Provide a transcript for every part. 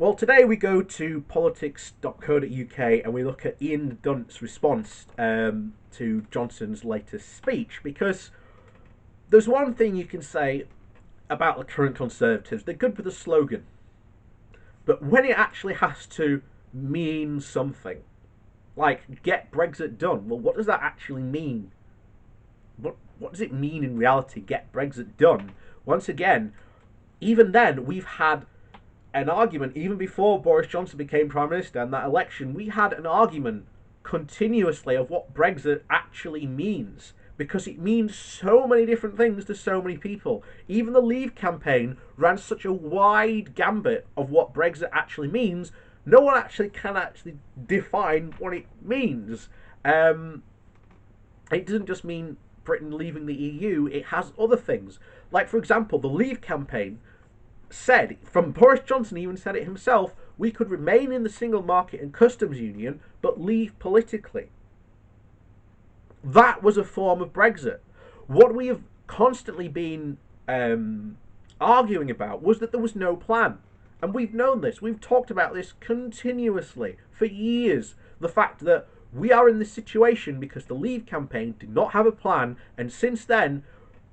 Well, today we go to politics.co.uk and we look at Ian Dunt's response to Johnson's latest speech, because there's one thing you can say about the current Conservatives: they're good with a slogan, but when it actually has to mean something, like get Brexit done, well, what does that actually mean? What does it mean in reality, get Brexit done? Once again, even then, we've had an argument, even before Boris Johnson became Prime Minister and that election, we had an argument continuously of what Brexit actually means, because it means so many different things to so many people. Even the Leave campaign ran such a wide gambit of what Brexit actually means, no one actually can actually define what it means. It doesn't just mean Britain leaving the EU, it has other things. Like, for example, the Leave campaign said, from Boris Johnson even said it himself, we could remain in the single market and customs union, but leave politically. That was a form of Brexit. What we have constantly been arguing about was that there was no plan. And we've known this. We've talked about this continuously for years. The fact that we are in this situation because the Leave campaign did not have a plan, and since then,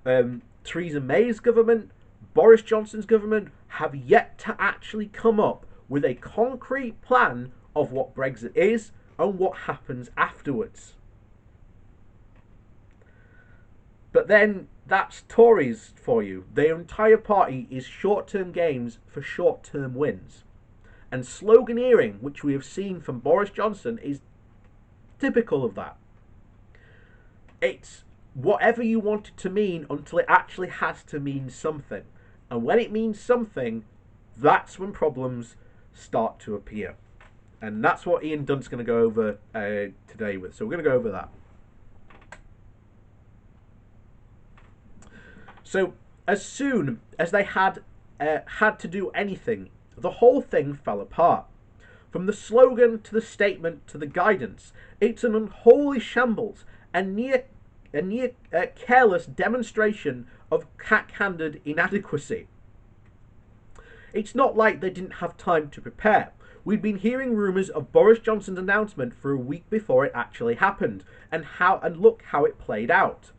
Theresa May's government, Boris Johnson's government have yet to actually come up with a concrete plan of what Brexit is and what happens afterwards. But then that's Tories for you. Their entire party is short-term gains for short-term wins. And sloganeering, which we have seen from Boris Johnson, is typical of that. It's whatever you want it to mean until it actually has to mean something. And when it means something, that's when problems start to appear. And that's what Ian Dunt's going to go over today with. So we're going to go over that. So as soon as they had to do anything, the whole thing fell apart. From the slogan to the statement to the guidance, it's an unholy shambles, a near careless demonstration of cack-handed inadequacy. It's not like they didn't have time to prepare. We'd been hearing rumours of Boris Johnson's announcement for a week before it actually happened, and look how it played out.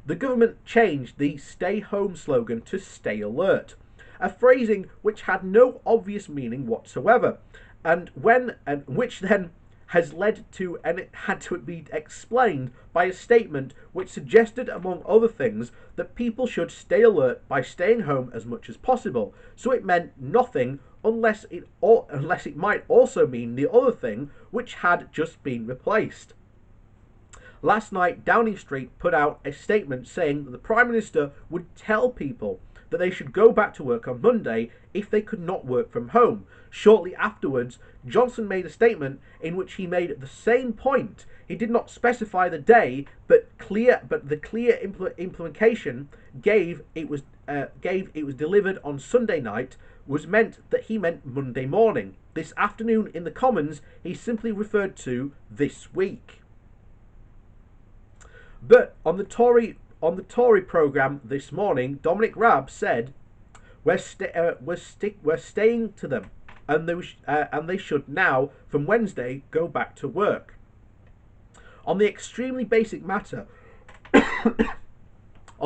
The government changed the stay home slogan to stay alert, a phrasing which had no obvious meaning whatsoever, and which then has led to, and it had to be explained by a statement which suggested, among other things, that people should stay alert by staying home as much as possible. So it meant nothing unless it might also mean the other thing, which had just been replaced. Last night, Downing Street put out a statement saying that the Prime Minister would tell people that they should go back to work on Monday if they could not work from home. Shortly afterwards, Johnson made a statement in which he made the same point. He did not specify the day, but the clear implication gave it was delivered on Sunday night was meant that he meant Monday morning. This afternoon in the Commons, he simply referred to this week. But on the Tory programme this morning, Dominic Raab said, we're staying to them, and they should now, from Wednesday, go back to work. On the extremely basic matter,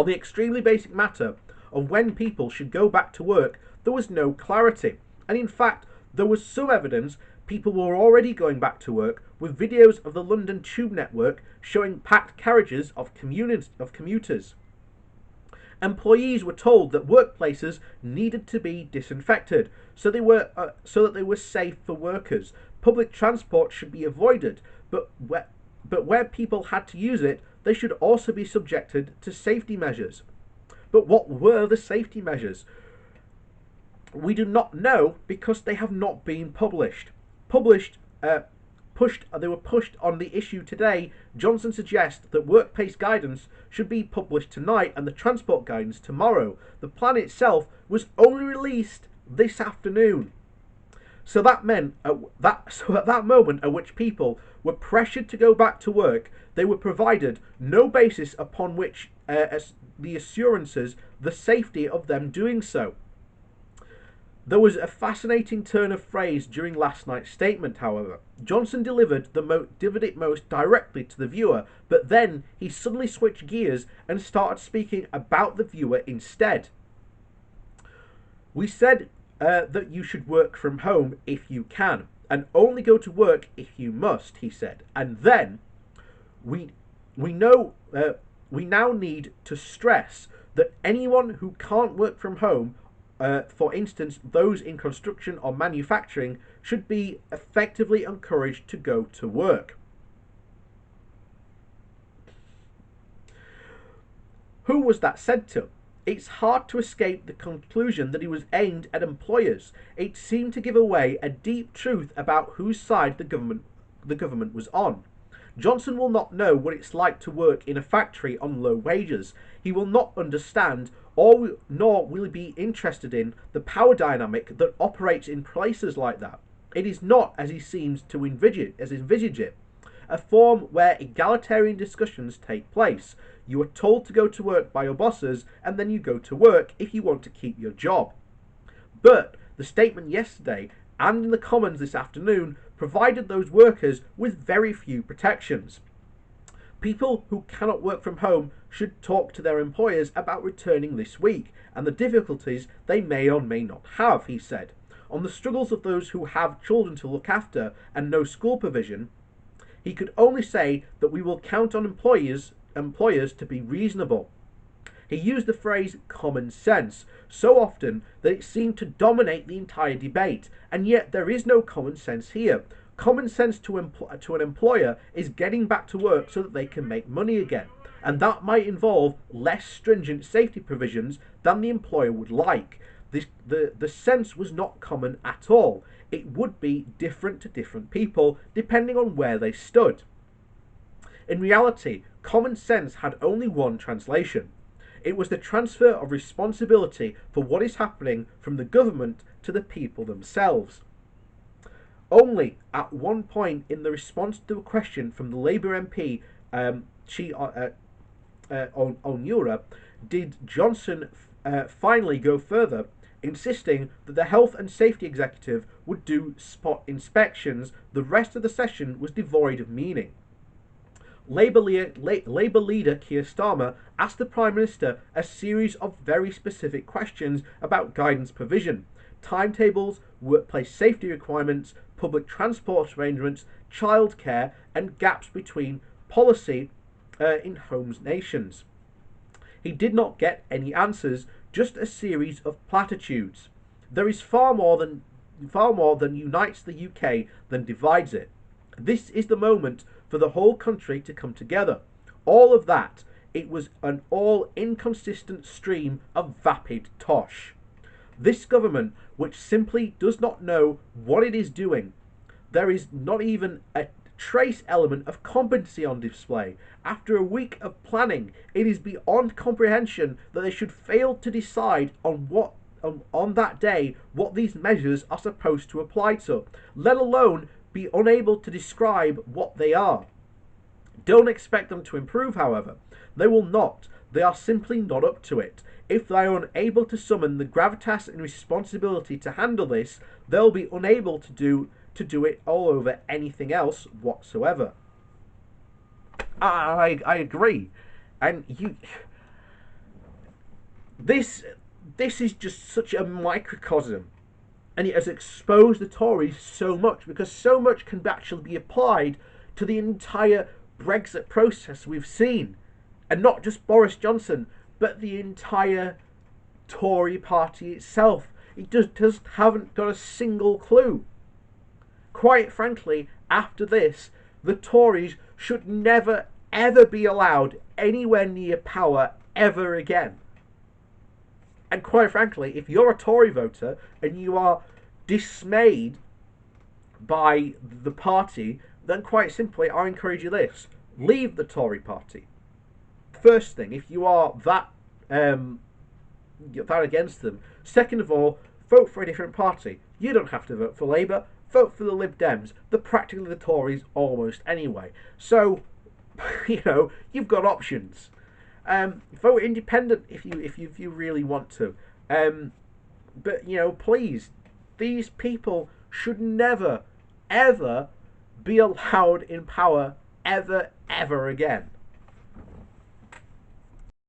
of when people should go back to work, there was no clarity, and in fact, there was some evidence people were already going back to work, with videos of the London Tube network showing packed carriages of commuters. Employees were told that workplaces needed to be disinfected so that they were safe for workers. Public transport should be avoided, but where people had to use it, they should also be subjected to safety measures. But what were the safety measures? We do not know, because they have not been published. They were pushed on the issue today. Johnson suggests that workplace guidance should be published tonight and the transport guidance tomorrow. The plan itself was only released this afternoon. So that meant at that moment at which people were pressured to go back to work, they were provided no basis upon which the assurances, the safety of them doing so. There was a fascinating turn of phrase during last night's statement, however. Johnson delivered it most directly to the viewer, but then he suddenly switched gears and started speaking about the viewer instead. We said that you should work from home if you can, and only go to work if you must, he said. And then we we know we now need to stress that anyone who can't work from home, for instance, those in construction or manufacturing, should be effectively encouraged to go to work. Who was that said to? It's hard to escape the conclusion that he was aimed at employers. It seemed to give away a deep truth about whose side the government was on. Johnson will not know what it's like to work in a factory on low wages. He will not understand, nor will he be interested in, the power dynamic that operates in places like that. It is not, as he seems to envisage it, a form where egalitarian discussions take place. You are told to go to work by your bosses, and then you go to work if you want to keep your job. But the statement yesterday and in the Commons this afternoon provided those workers with very few protections. People who cannot work from home should talk to their employers about returning this week and the difficulties they may or may not have, he said. On the struggles of those who have children to look after and no school provision, he could only say that we will count on employers to be reasonable. He used the phrase common sense so often that it seemed to dominate the entire debate, and yet there is no common sense here. Common sense to an employer is getting back to work so that they can make money again, and that might involve less stringent safety provisions than the employer would like. The sense was not common at all. It would be different to different people depending on where they stood. In reality, common sense had only one translation. It was the transfer of responsibility for what is happening from the government to the people themselves. Only at one point in the response to a question from the Labour MP Onura did Johnson finally go further, insisting that the Health and Safety Executive would do spot inspections. The rest of the session was devoid of meaning. Labour leader Keir Starmer asked the Prime Minister a series of very specific questions about guidance provision, timetables, workplace safety requirements, public transport arrangements, childcare, and gaps between policy in home nations. He did not get any answers, just a series of platitudes. There is far more than unites the UK than divides it. This is the moment for the whole country to come together. All of that, it was an all inconsistent stream of vapid tosh. This government, which simply does not know what it is doing, there is not even a trace element of competency on display. After a week of planning, it is beyond comprehension that they should fail to decide on that day what these measures are supposed to apply to, let alone be unable to describe what they are. Don't expect them to improve, however. They will not. They are simply not up to it. If they are unable to summon the gravitas and responsibility to handle this, they'll be unable to do it all over anything else whatsoever. I agree, and this is just such a microcosm, and it has exposed the Tories so much, because so much can actually be applied to the entire Brexit process we've seen, and not just Boris Johnson, but the entire Tory party itself. It just haven't got a single clue. Quite frankly, after this, the Tories should never ever be allowed anywhere near power ever again. And quite frankly, if you're a Tory voter and you are dismayed by the party, then quite simply I encourage you this: leave the Tory party. First thing, if you are that against them. Second of all, vote for a different party. You don't have to vote for Labour. Vote for the Lib Dems. They're practically the Tories almost anyway. So, you've got options. Vote independent if you really want to. But please these people should never, ever be allowed in power ever again.